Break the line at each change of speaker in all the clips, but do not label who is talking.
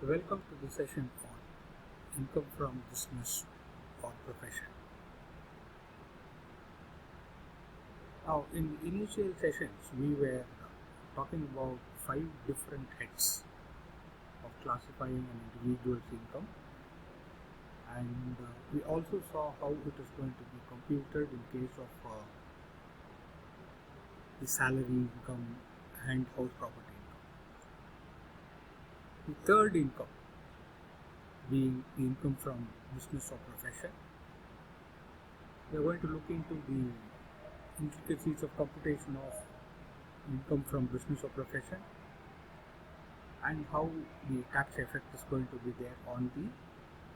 Welcome to the session on income from business or profession. Now, in the initial sessions, we were talking about 5 different heads of classifying an individual's income, and we also saw how it is going to be computed in case of the salary income and house property income. The third income being the income from business or profession. We are going to look into the intricacies of computation of income from business or profession and how the tax effect is going to be there on the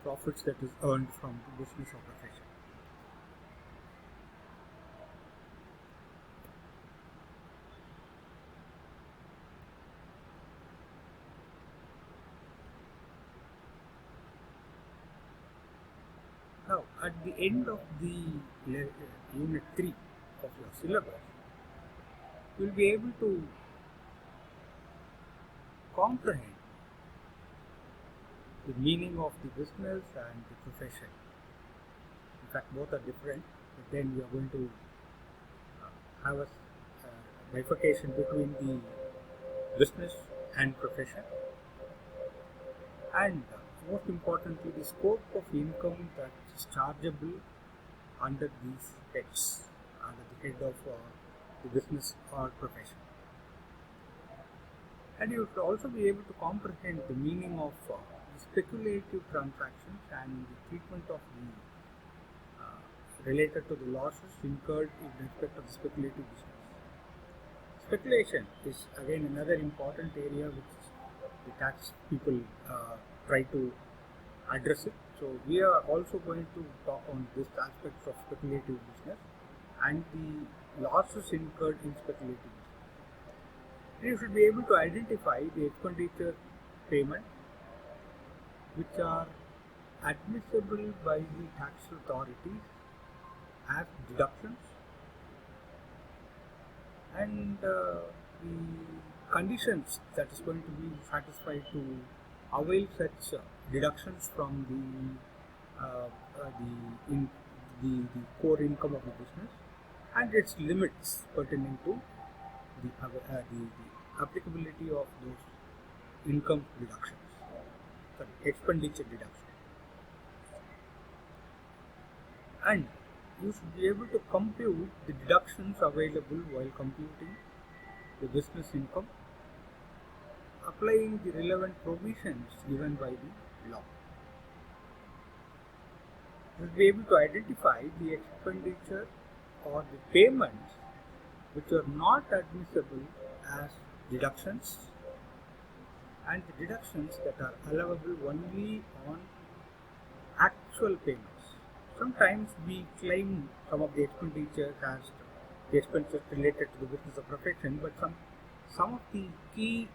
profits that is earned from the business or profession. Now, at the end of the unit 3 of your syllabus, you will be able to comprehend the meaning of the business and the profession. In fact, both are different, but then we are going to have a bifurcation between the business and profession, and most importantly, the scope of income that is chargeable under these heads, under the head of the business or profession. And you should also be able to comprehend the meaning of the speculative transactions and the treatment of the related to the losses incurred in respect of the speculative business. Speculation is again another important area which the tax people try to address it. So we are also going to talk on this aspects of speculative business and the losses incurred in speculative business. And you should be able to identify the expenditure payment which are admissible by the tax authorities as deductions, and the conditions that is going to be satisfied to avail such deductions from the core income of the business, and its limits pertaining to the applicability of those income deductions, expenditure deductions. And you should be able to compute the deductions available while computing the business income, applying the relevant provisions given by the law. You should be able to identify the expenditure or the payments which are not admissible as deductions and the deductions that are allowable only on actual payments. Sometimes we claim some of the expenditures as the expenses related to the business or profession, but some of the key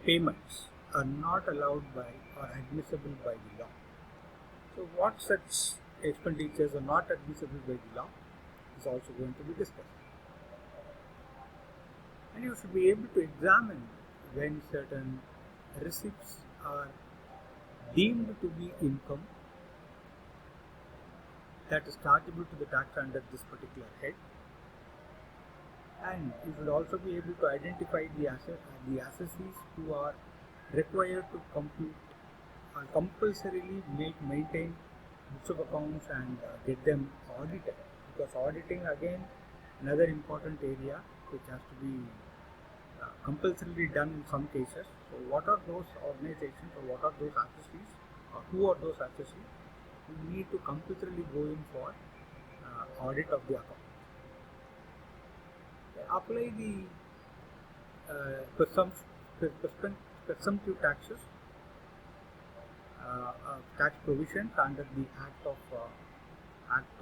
payments are not allowed by or admissible by the law. So what such expenditures are not admissible by the law is also going to be discussed. And you should be able to examine when certain receipts are deemed to be income that is chargeable to the tax under this particular head, and you should also be able to identify the assessees who are required to compute or compulsorily maintain books of accounts and get them audited, because auditing again another important area which has to be compulsorily done in some cases. So what are those organizations or what are those assessees or who are those assessees? We need to compulsorily go in for audit of the account. Apply the presumptive taxes, tax provisions under the Act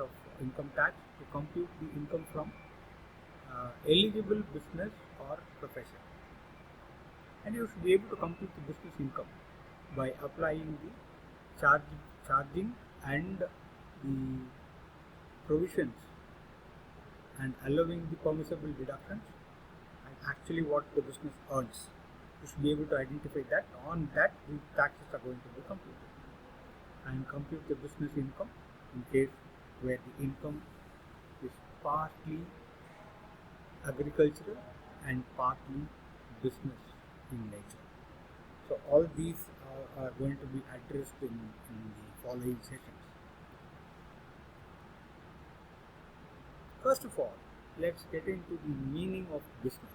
of Income Tax to compute the income from eligible business or profession. And you should be able to compute the business income by applying the charging and the provisions and allowing the permissible deductions and actually what the business earns. You should be able to identify that. On that, the taxes are going to be computed, and compute the business income in case where the income is partly agricultural and partly business in nature. So all these are going to be addressed in the following sessions. First of all, let's get into the meaning of business.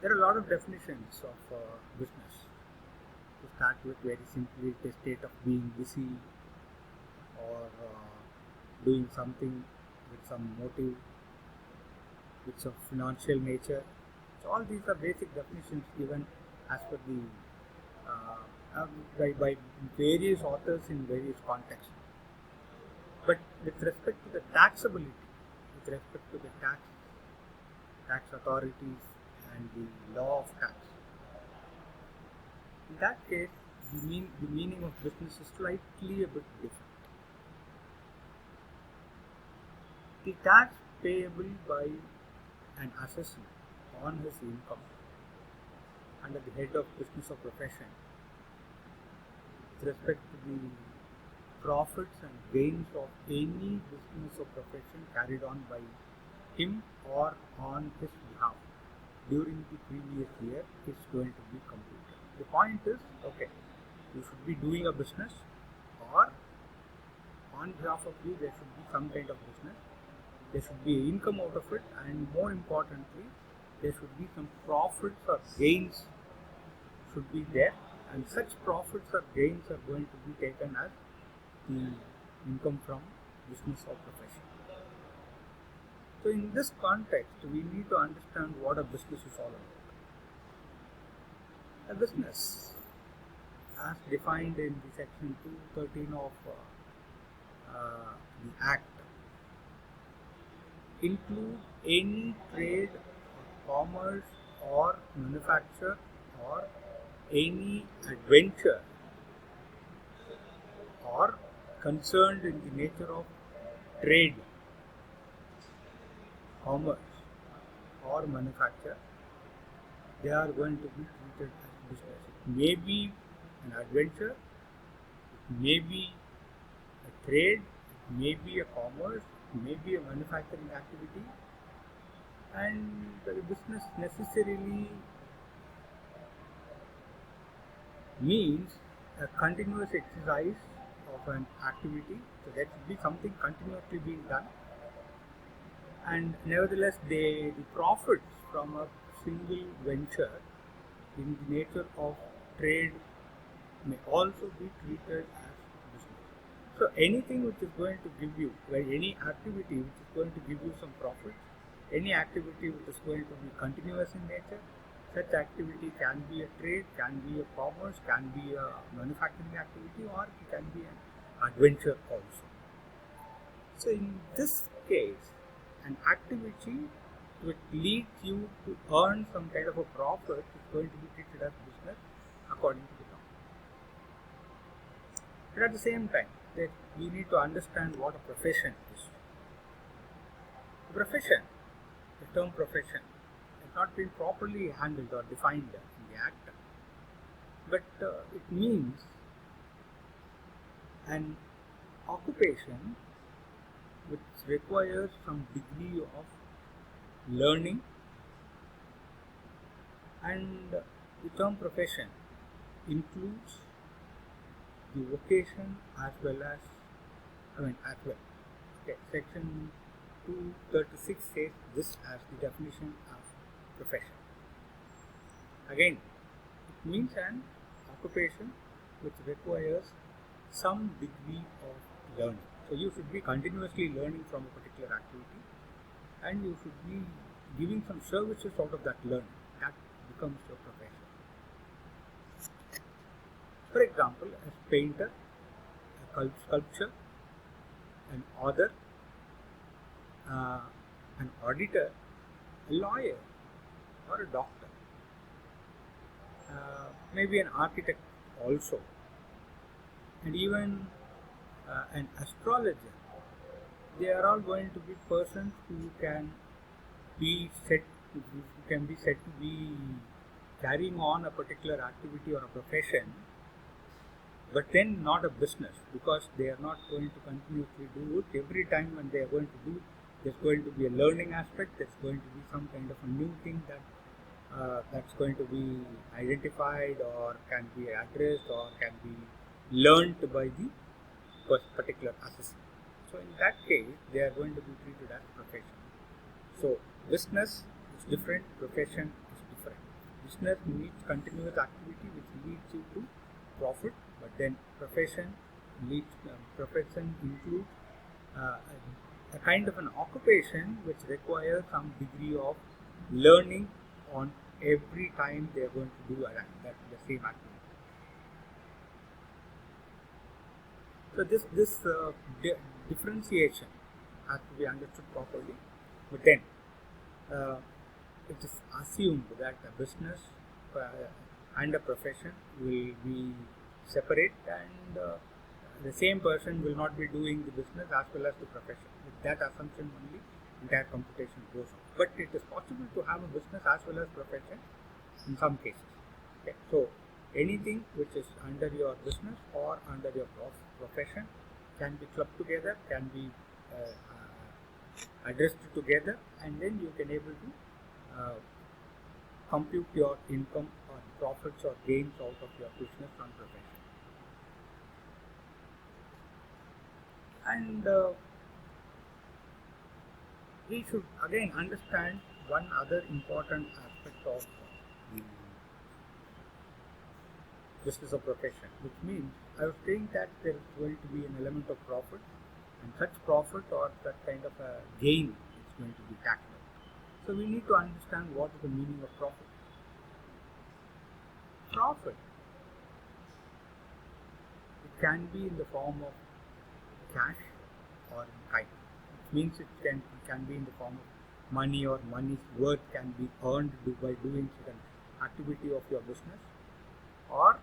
There are a lot of definitions of business. To start with, very simply, it's a state of being busy or doing something with some motive, with some financial nature. So all these are basic definitions given as per the by various authors in various contexts. But with respect to the taxability, with respect to the tax authorities and the law of tax, in that case, the meaning of business is slightly a bit different. The tax payable by an assessor on his income under the head of business or profession with respect to the profits and gains of any business or profession carried on by him or on his behalf during the previous year is going to be computed. The point is, okay, you should be doing a business, or on behalf of you there should be some kind of business. There should be income out of it, and more importantly, there should be some profits or gains should be there, and such profits or gains are going to be taken as the income from business or profession. So in this context, we need to understand what a business is all about. A business, as defined in the section 213 of the Act, include any trade or commerce or manufacture or any adventure or concerned in the nature of trade, commerce or manufacture. They are going to be treated as business. It may be an adventure, it may be a trade, it may be a commerce, it may be a manufacturing activity, and the business necessarily means a continuous exercise of an activity. So that should be something continuously being done, and nevertheless the profits from a single venture in the nature of trade may also be treated as business. So anything which is going to give you, any activity which is going to give you some profits, any activity which is going to be continuous in nature, such activity can be a trade, can be a commerce, can be a manufacturing activity, or it can be an adventure also. So in this case, an activity which leads you to earn some kind of a profit is going to be treated as business according to the law. But at the same time, that we need to understand what a profession is. A profession, the term profession, has not been properly handled or defined in the Act, but it means an occupation which requires some degree of learning, and the term profession includes the vocation as well as, Okay, section 236 says this as the definition of profession. Again, it means an occupation which requires some degree of learning. So you should be continuously learning from a particular activity, and you should be giving some services out of that learning. That becomes your profession. For example, a painter, a sculptor, an author, an auditor, a lawyer, or a doctor, maybe an architect also, and even an astrologer. They are all going to be persons who can be said can be said to be carrying on a particular activity or a profession, but then not a business, because they are not going to continuously do it. Every time when they are going to do, there's going to be a learning aspect, there's going to be some kind of a new thing that's going to be identified or can be addressed or can be learned by the particular assessment. So in that case, they are going to be treated as profession. So business is different, profession is different. Business needs continuous activity which leads you to profit, but then profession includes a kind of an occupation which requires some degree of learning on every time they are going to do the same activity. So this differentiation has to be understood properly, but then it is assumed that a business and a profession will be separate, and the same person will not be doing the business as well as the profession. With that assumption only, entire computation goes on. But it is possible to have a business as well as profession in some cases. Okay? So anything which is under your business or under your profession can be clubbed together, can be addressed together, and then you can able to compute your income or profits or gains out of your business and profession. And we should again understand one other important aspect of the business or profession, which means I was saying that there is going to be an element of profit, and such profit or that kind of a gain is going to be taxed. So we need to understand what is the meaning of profit. Profit, it can be in the form of cash or in kind. It means it can be in the form of money, or money's worth can be earned by doing certain activity of your business, or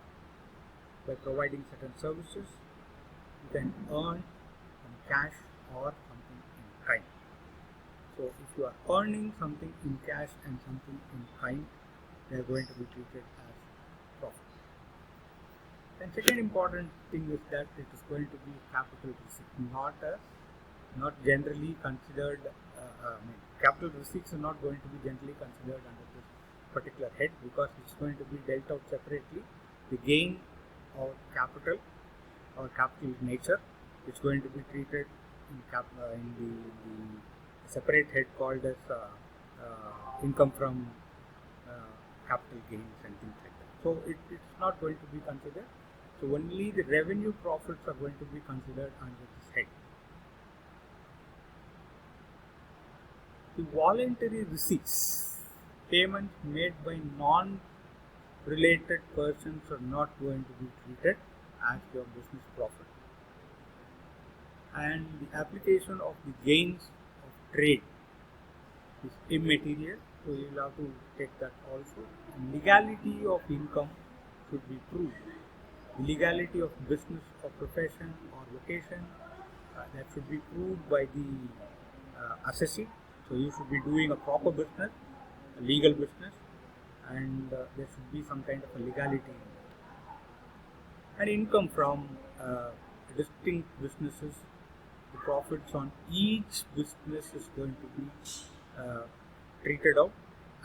by providing certain services. You can earn some cash or something in kind. So if you are earning something in cash and something in kind, they are going to be treated as profit. And second important thing is that it is going to be capital receipt, not generally considered. Capital receipts are not going to be generally considered under this particular head, because it's going to be dealt out separately. The gain or capital or capital nature is going to be treated in the separate head called as income from capital gains and things like that. So it's not going to be considered. So only the revenue profits are going to be considered under this head. The voluntary receipts, payments made by non-related persons, are not going to be treated as your business profit. And the application of the gains of trade is immaterial, so you will have to take that also. And legality of income should be proved. The legality of business or profession or location, that should be proved by the assessee. So you should be doing a proper business, a legal business, and there should be some kind of a legality in it. And income from distinct businesses, the profits on each business is going to be treated out,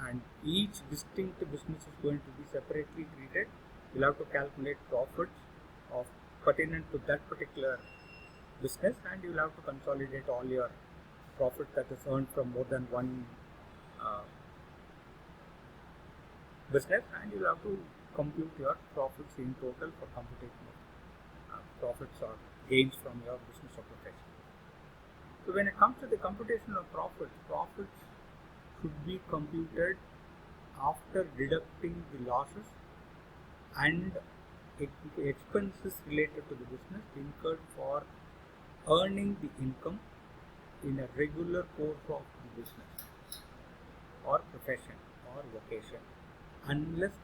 and each distinct business is going to be separately treated. You'll have to calculate profits of pertinent to that particular business, and you'll have to consolidate all your profit that is earned from more than one business, and you'll have to compute your profits in total for computation of profits or gains from your business or profession. So when it comes to the computation of profits should be computed after deducting the losses and expenses related to the business incurred for earning the income in a regular course of the business or profession or vocation, unless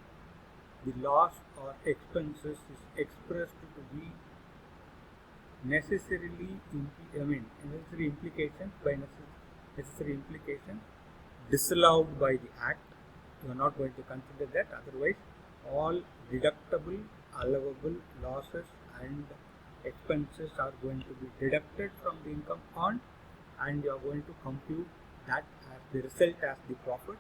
the loss or expenses is expressed to be necessary implications disallowed by the Act. You are not going to consider that. Otherwise, all deductible, allowable losses and expenses are going to be deducted from the income earned, and you are going to compute that as the result as the profit,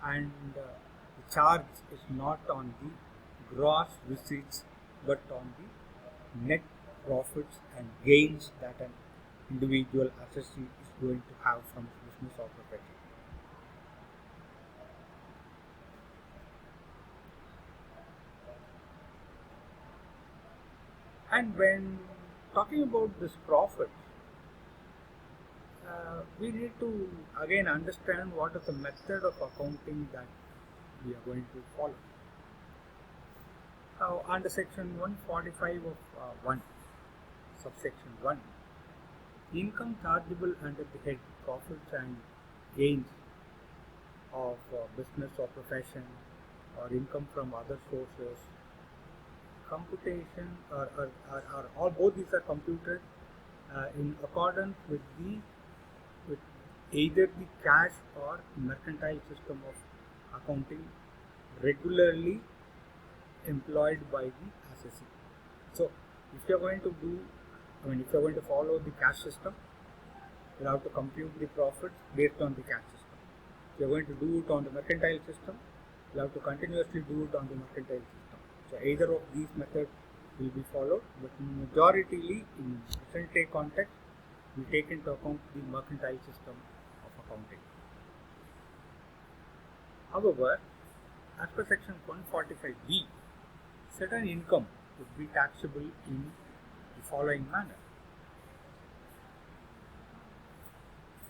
and the charge is not on the gross receipts but on the net profits and gains that an individual assessee is going to have from his business or profession. And when talking about this profit, we need to again understand what is the method of accounting that we are going to follow. Now, under section 145 of 1, subsection 1, income chargeable under the head profits and gains of business or profession or income from other sources, computation or all both these are computed in accordance with either the cash or mercantile system of accounting regularly employed by the assessee. So, if you are going to if you are going to follow the cash system, you have to compute the profits based on the cash system. If you are going to do it on the mercantile system, you have to continuously do it on the mercantile system. So, either of these methods will be followed, but majoritarily in present day context, we take into account the mercantile system of accounting. However, as per section 145B, certain income would be taxable in the following manner.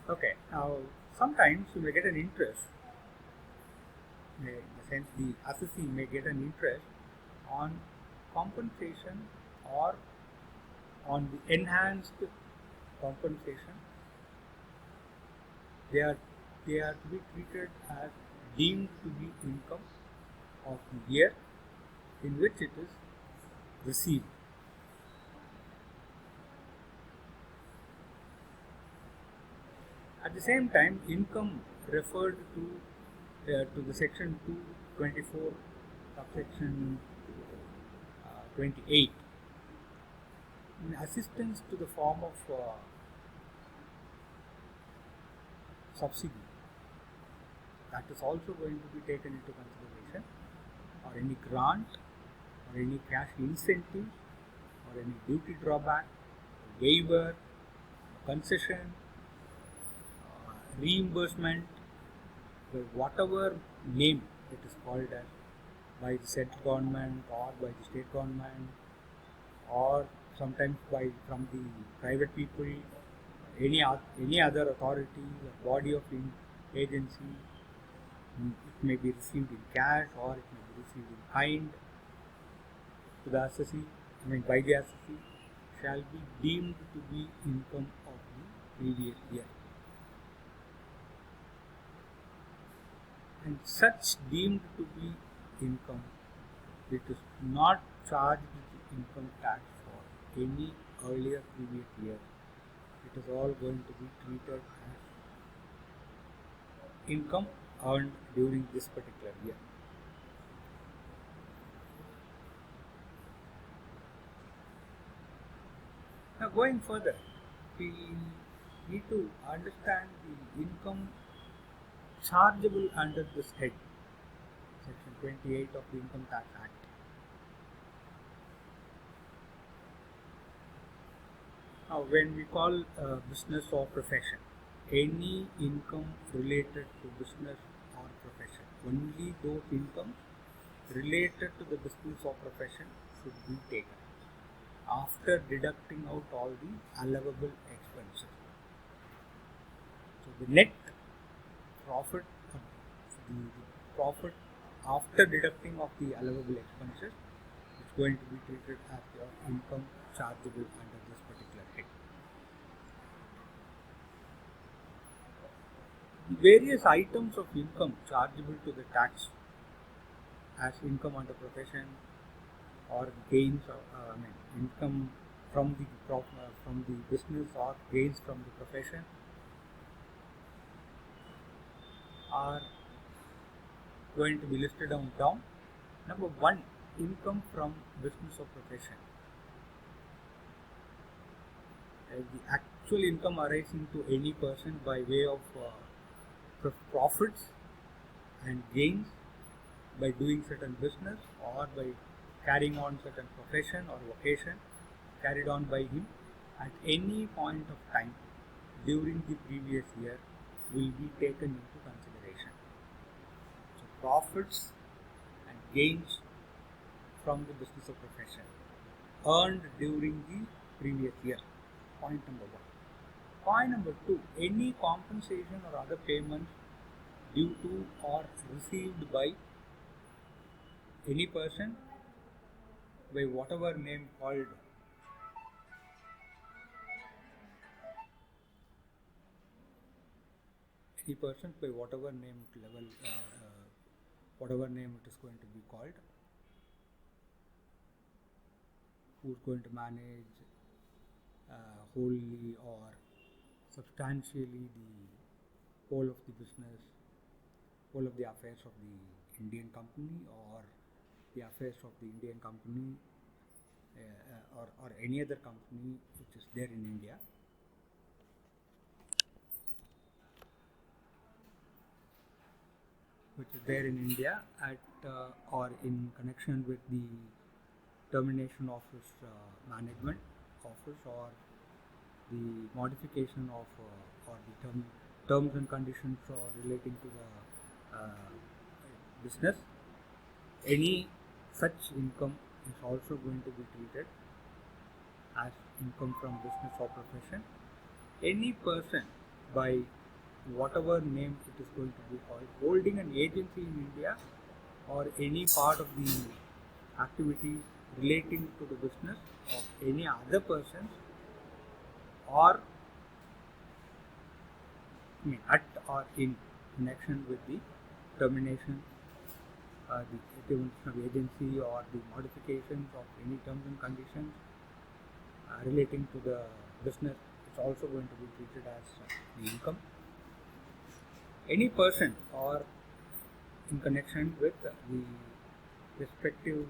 Okay, now sometimes you may get an interest, in the sense the assessee may get an interest on compensation or on the enhanced compensation. They are to be treated as deemed to be income of the year in which it is received. At the same time, income referred to the section 224, subsection 28, in assistance to the form of subsidy, that is also going to be taken into consideration, or any grant, or any cash incentive, or any duty drawback, waiver, concession, reimbursement, whatever name it is called as by the central government or by the state government, or sometimes from the private people, any other authority or body of agency. It may be received in cash or it may be received in kind to the assessee, by the assessee, shall be deemed to be income of the previous year. And such deemed to be income, it is not charged with income tax for any earlier previous year. It is all going to be treated as income earned during this particular year. Now, going further, we need to understand the income chargeable under this head, section 28 of the Income Tax Act. Now, when we call business or profession, any income related to business or profession, only those incomes related to the business or profession should be taken after deducting out all the allowable expenses. So, the net profit, the profit after deducting of the allowable expenses is going to be treated as your income chargeable under this particular head. The various items of income chargeable to the tax as income under profession or gains, income from the business or gains from the profession, are going to be listed down. Number 1, income from business or profession. The actual income arising to any person by way of profits and gains by doing certain business or by carrying on certain profession or vocation carried on by him at any point of time during the previous year will be taken into consideration. So profits and gains from the business or profession earned during the previous year. Point number 1. Point number 2, any compensation or other payments due to or received by any person by whatever name called. Any person by whatever name level, whatever name it is going to be called, who is going to manage wholly or substantially the whole of the business, whole of the affairs of the Indian company or the affairs of the Indian company or any other company which is there in India. At or in connection with the termination of his management office or the modification of or the terms and conditions relating to the business. Any such income is also going to be treated as income from business or profession. Any person by whatever name it is going to be called, holding an agency in India or any part of the activities relating to the business of any other persons or at or in connection with the termination, the termination of agency or the modifications of any terms and conditions relating to the business is also going to be treated as the income. Any person or in connection with the respective,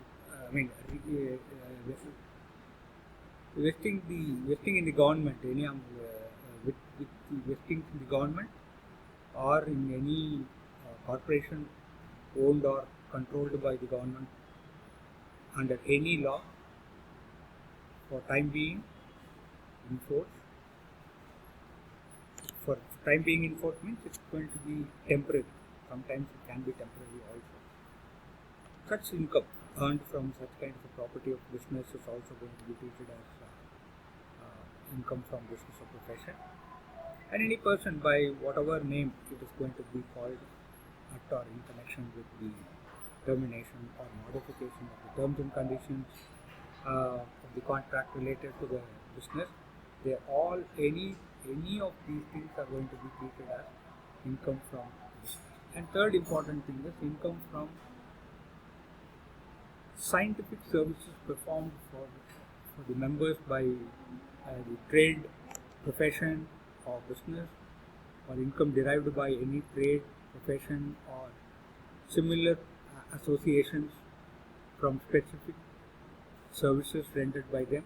vesting in the government, any with the vesting in the government or in any corporation owned or controlled by the government under any law for time being in force. For time being in force means it's going to be temporary. Sometimes it can be temporary also. Such income earned from such kind of a property of business is also going to be treated as income from business or profession. And any person by whatever name it is going to be called at or in connection with the termination or modification of the terms and conditions of the contract related to the business, they all any of these things are going to be treated as income from business. And third important thing is income from scientific services performed for the members by the trade, profession or business, or income derived by any trade, profession or similar associations from specific services rendered by them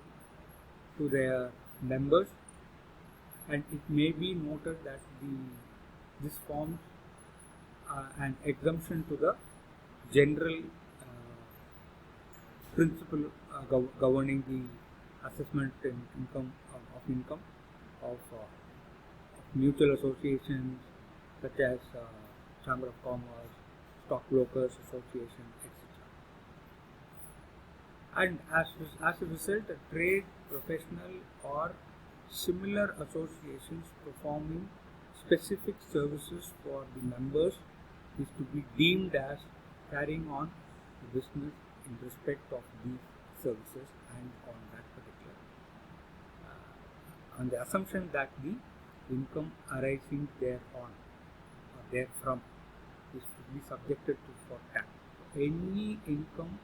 to their members. And it may be noted that this forms an exemption to the general principle governing the assessment and income of mutual associations such as Chamber of Commerce, Stockbrokers Association, etc. And as a result, a trade, professional or similar associations performing specific services for the members is to be deemed as carrying on the business in respect of these services and on that particular on the assumption that the income arising thereon or therefrom is to be subjected to for tax. So any income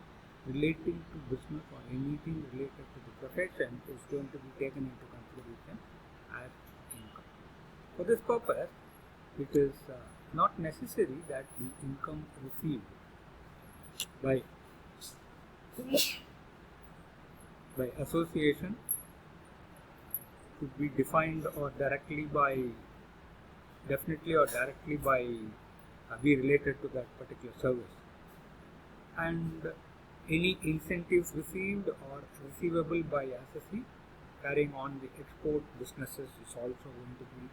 relating to business or anything related to the profession is going to be taken into consideration as income. For this purpose, it is not necessary that the income received by association could be defined or definitely or directly by be related to that particular service, and any incentives received or receivable by assessee carrying on the export businesses is also going to be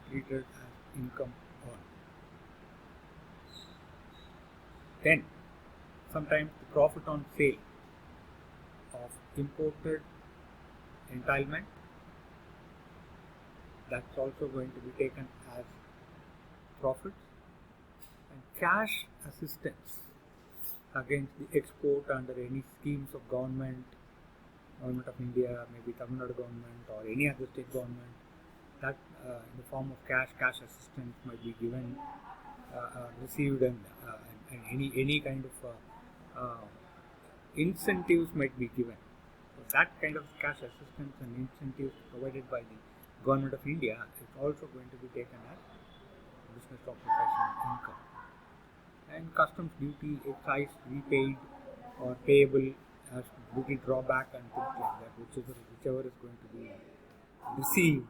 treated as income earned. Then, sometimes the profit on sale of imported entitlement, that's also going to be taken as profits, and cash assistance against the export under any schemes of government of India, maybe Tamil Nadu government or any other state government, that in the form of cash assistance might be given, received, and any kind of incentives might be given. So that kind of cash assistance and incentives provided by the government of India is also going to be taken as business occupation income. And customs duty, excise repaid or payable as duty drawback and things like that, whichever is going to be received